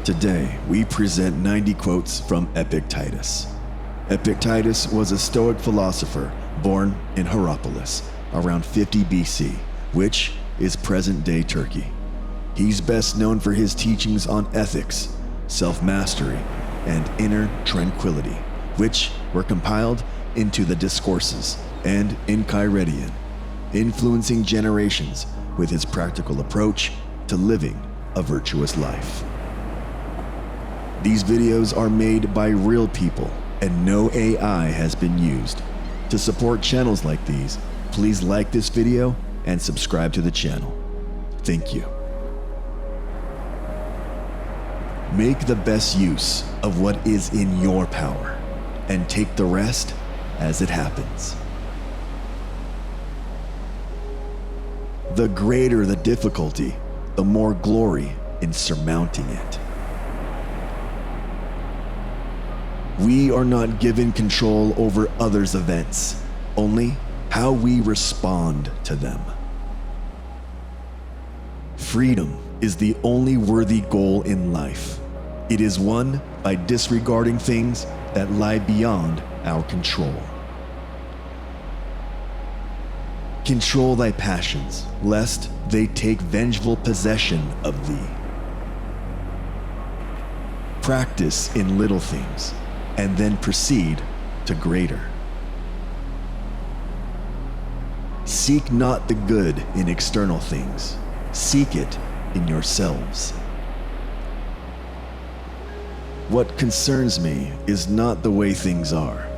Today, we present 90 quotes from Epictetus. Epictetus was a Stoic philosopher born in Hierapolis around 50 BC, which is present-day Turkey. He's best known for his teachings on ethics, self-mastery, and inner tranquility, which were compiled into the Discourses and Enchiridion, influencing generations with his practical approach to living a virtuous life. These videos are made by real people and no AI has been used. To support channels like these, please like this video and subscribe to the channel. Thank you. Make the best use of what is in your power and take the rest as it happens. The greater the difficulty, the more glory in surmounting it. We are not given control over others' events, only how we respond to them. Freedom is the only worthy goal in life. It is won by disregarding things that lie beyond our control. Control thy passions, lest they take vengeful possession of thee. Practice in little things, and then proceed to greater. Seek not the good in external things, seek it in yourselves. What concerns me is not the way things are,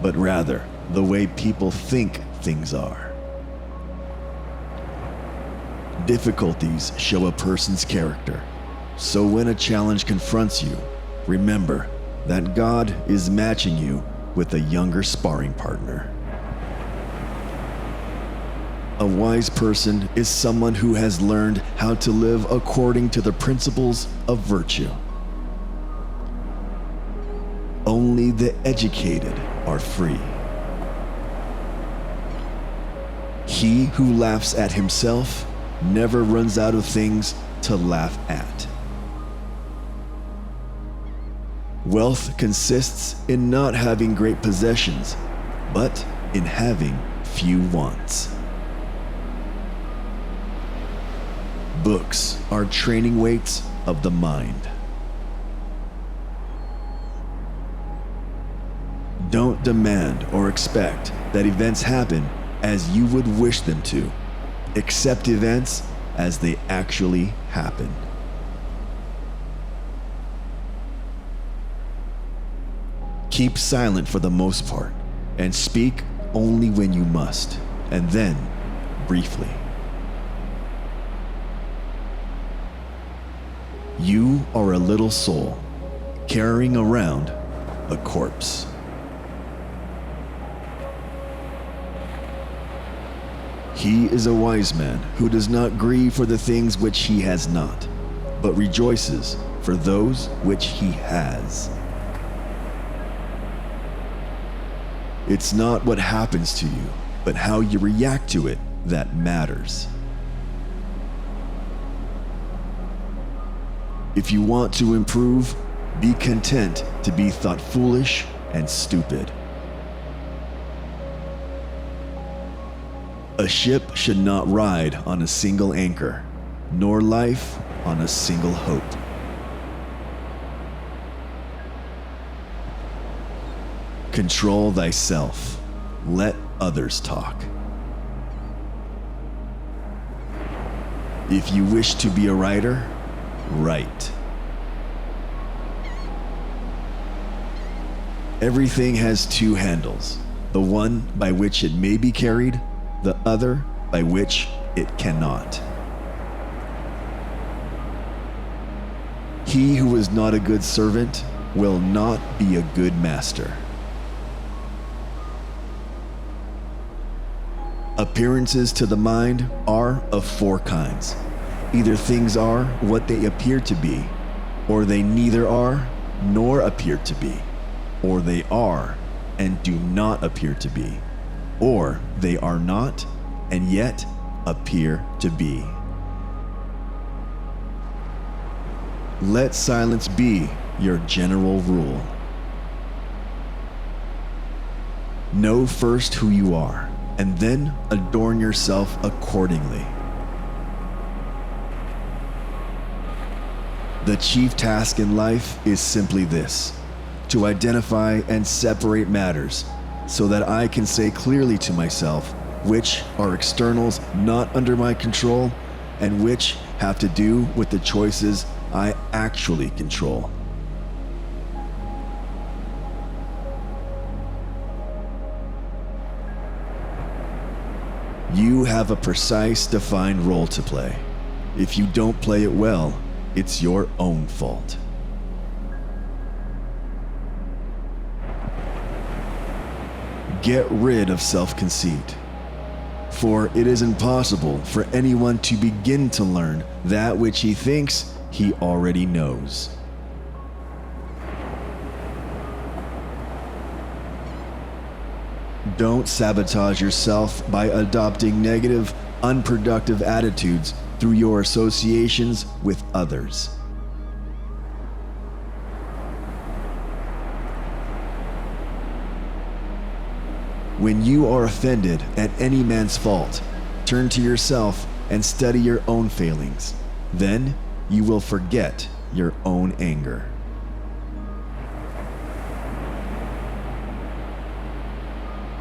but rather the way people think things are. Difficulties show a person's character, so when a challenge confronts you, remember that God is matching you with a younger sparring partner. A wise person is someone who has learned how to live according to the principles of virtue. Only the educated are free. He who laughs at himself never runs out of things to laugh at. Wealth consists in not having great possessions, but in having few wants. Books are training weights of the mind. Don't demand or expect that events happen as you would wish them to. Accept events as they actually happen. Keep silent for the most part, and speak only when you must, and then briefly. You are a little soul, carrying around a corpse. He is a wise man who does not grieve for the things which he has not, but rejoices for those which he has. It's not what happens to you, but how you react to it that matters. If you want to improve, be content to be thought foolish and stupid. A ship should not ride on a single anchor, nor life on a single hope. Control thyself. Let others talk. If you wish to be a writer, write. Everything has two handles, the one by which it may be carried, the other by which it cannot. He who is not a good servant will not be a good master. Appearances to the mind are of four kinds. Either things are what they appear to be, or they neither are nor appear to be, or they are and do not appear to be, or they are not and yet appear to be. Let silence be your general rule. Know first who you are, and then adorn yourself accordingly. The chief task in life is simply this: to identify and separate matters so that I can say clearly to myself which are externals not under my control and which have to do with the choices I actually control. You have a precise, defined role to play. If you don't play it well, it's your own fault. Get rid of self-conceit, for it is impossible for anyone to begin to learn that which he thinks he already knows. Don't sabotage yourself by adopting negative, unproductive attitudes through your associations with others. When you are offended at any man's fault, turn to yourself and study your own failings. Then you will forget your own anger.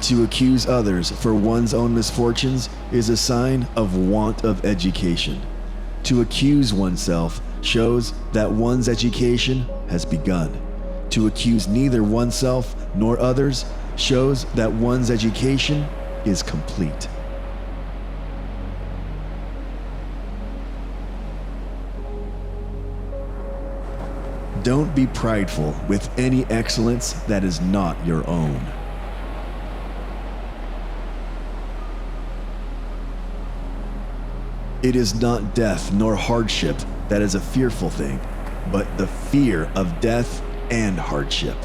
To accuse others for one's own misfortunes is a sign of want of education. To accuse oneself shows that one's education has begun. To accuse neither oneself nor others shows that one's education is complete. Don't be prideful with any excellence that is not your own. It is not death nor hardship that is a fearful thing, but the fear of death and hardship.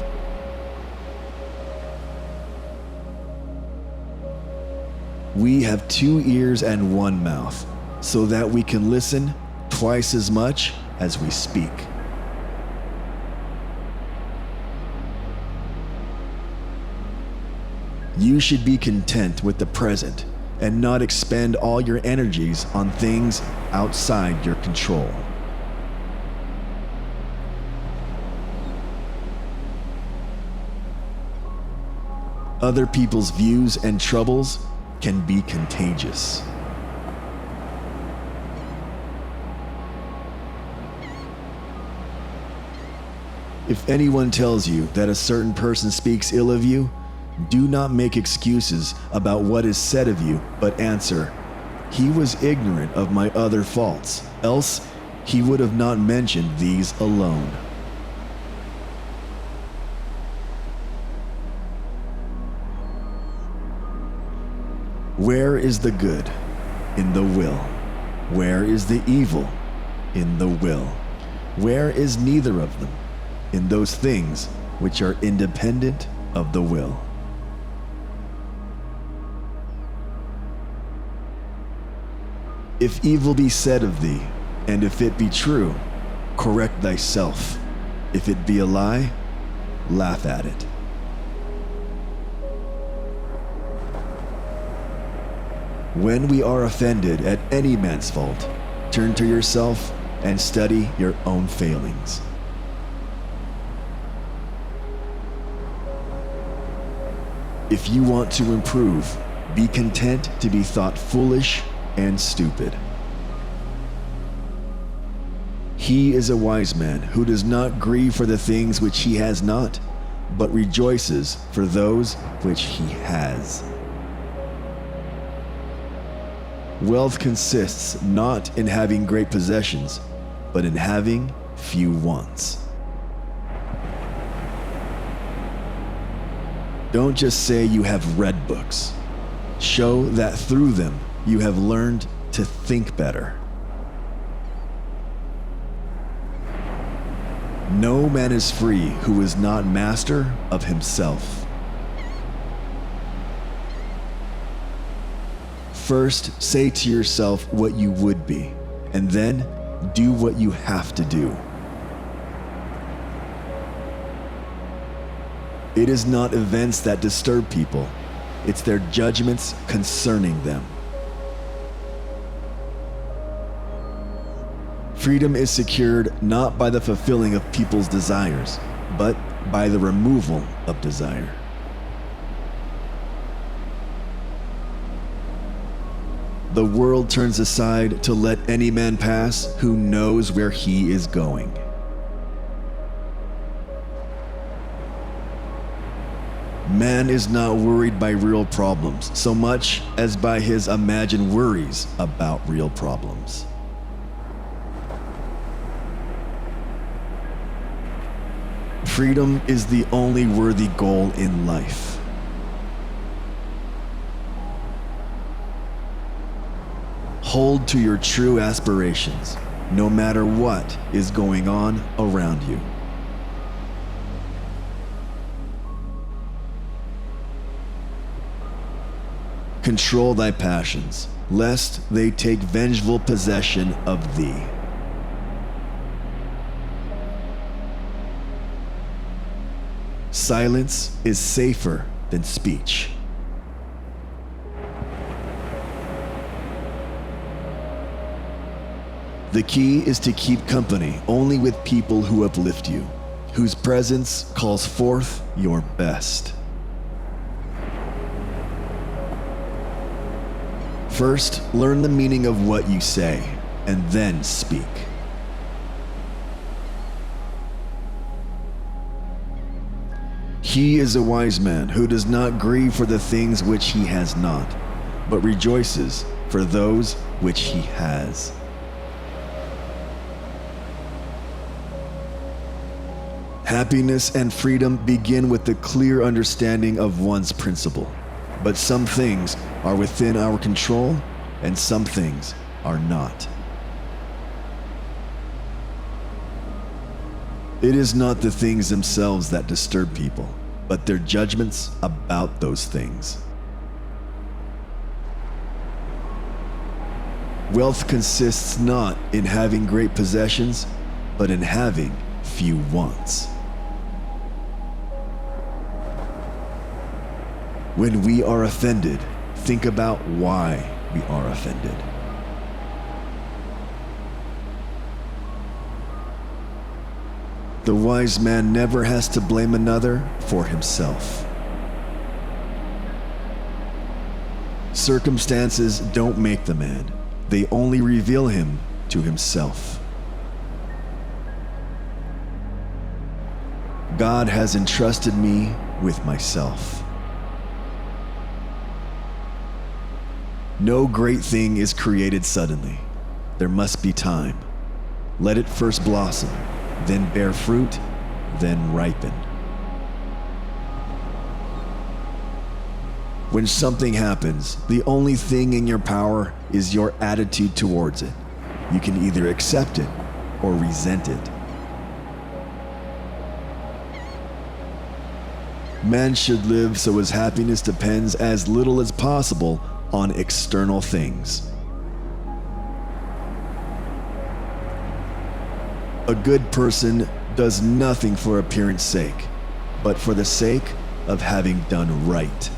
We have 2 ears and 1 mouth, so that we can listen twice as much as we speak. You should be content with the present and not expend all your energies on things outside your control. Other people's views and troubles can be contagious. If anyone tells you that a certain person speaks ill of you, do not make excuses about what is said of you, but answer, "He was ignorant of my other faults, else he would have not mentioned these alone." Where is the good? In the will. Where is the evil? In the will. Where is neither of them? In those things which are independent of the will. If evil be said of thee, and if it be true, correct thyself. If it be a lie, laugh at it. When we are offended at any man's fault, turn to yourself and study your own failings. If you want to improve, be content to be thought foolish and stupid. He is a wise man who does not grieve for the things which he has not, but rejoices for those which he has. Wealth consists not in having great possessions, but in having few wants. Don't just say you have read books. Show that through them you have learned to think better. No man is free who is not master of himself. First, say to yourself what you would be, and then do what you have to do. It is not events that disturb people, it's their judgments concerning them. Freedom is secured not by the fulfilling of people's desires, but by the removal of desire. The world turns aside to let any man pass who knows where he is going. Man is not worried by real problems so much as by his imagined worries about real problems. Freedom is the only worthy goal in life. Hold to your true aspirations, no matter what is going on around you. Control thy passions, lest they take vengeful possession of thee. Silence is safer than speech. The key is to keep company only with people who uplift you, whose presence calls forth your best. First, learn the meaning of what you say, and then speak. He is a wise man who does not grieve for the things which he has not, but rejoices for those which he has. Happiness and freedom begin with the clear understanding of one's principle, but some things are within our control and some things are not. It is not the things themselves that disturb people, but their judgments about those things. Wealth consists not in having great possessions, but in having few wants. When we are offended, think about why we are offended. The wise man never has to blame another for himself. Circumstances don't make the man, they only reveal him to himself. God has entrusted me with myself. No great thing is created suddenly. There must be time. Let it first blossom, then bear fruit, then ripen. When something happens, the only thing in your power is your attitude towards it. You can either accept it or resent it. Man should live so his happiness depends as little as possible on external things. A good person does nothing for appearance sake, but for the sake of having done right.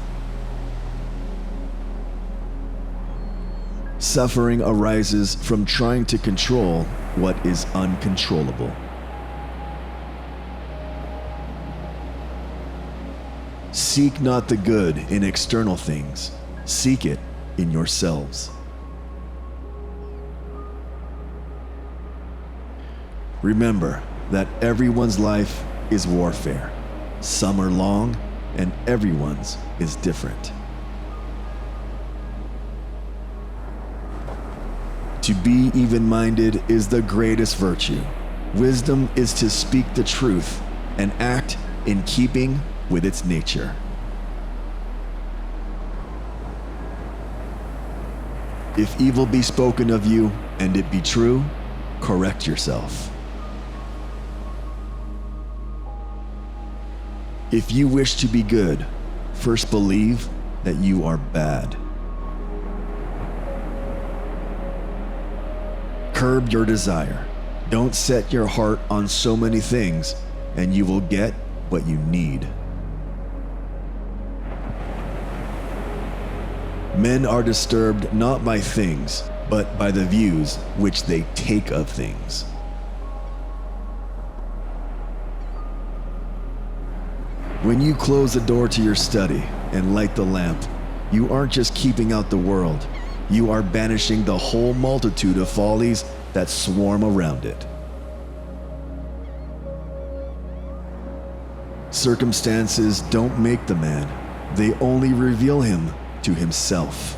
Suffering arises from trying to control what is uncontrollable. Seek not the good in external things, seek it in yourselves. Remember that everyone's life is warfare. Some are long, and everyone's is different. To be even-minded is the greatest virtue. Wisdom is to speak the truth and act in keeping with its nature. If evil be spoken of you and it be true, correct yourself. If you wish to be good, first believe that you are bad. Curb your desire. Don't set your heart on so many things, and you will get what you need. Men are disturbed not by things, but by the views which they take of things. When you close the door to your study and light the lamp, you aren't just keeping out the world, you are banishing the whole multitude of follies that swarm around it. Circumstances don't make the man, they only reveal him to himself.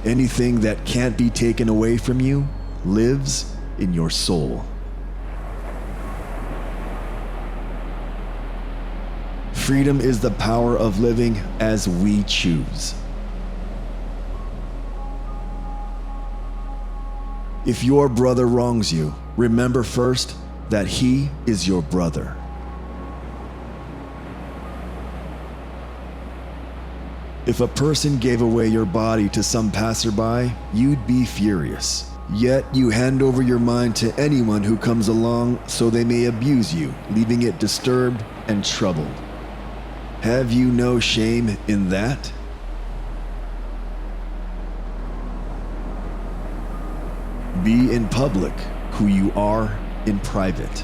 Anything that can't be taken away from you lives in your soul. Freedom is the power of living as we choose. If your brother wrongs you, remember first that he is your brother. If a person gave away your body to some passerby, you'd be furious. Yet you hand over your mind to anyone who comes along so they may abuse you, leaving it disturbed and troubled. Have you no shame in that? Be in public who you are in private.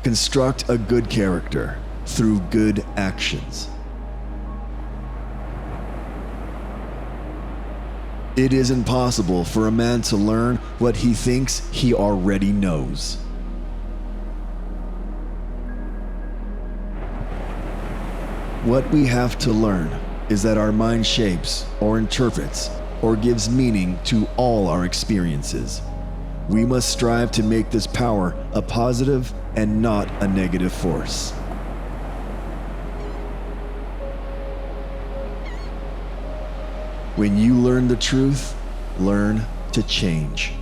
Construct a good character through good actions. It is impossible for a man to learn what he thinks he already knows. What we have to learn is that our mind shapes or interprets or gives meaning to all our experiences. We must strive to make this power a positive and not a negative force. When you learn the truth, learn to change.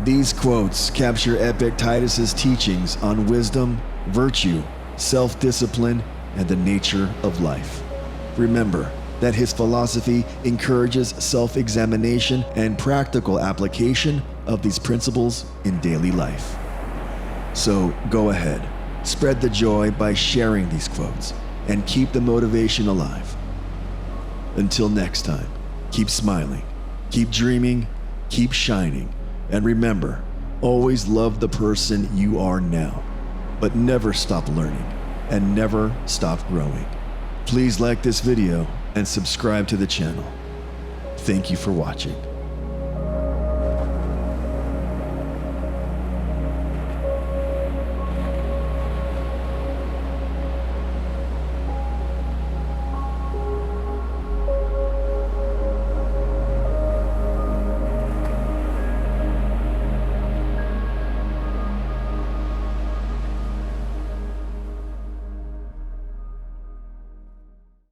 These quotes capture Epictetus' teachings on wisdom, virtue, self-discipline, and the nature of life. Remember that his philosophy encourages self-examination and practical application of these principles in daily life. So go ahead, spread the joy by sharing these quotes, and keep the motivation alive. Until next time, keep smiling, keep dreaming, keep shining, and remember, always love the person you are now, but never stop learning and never stop growing. Please like this video and subscribe to the channel. Thank you for watching.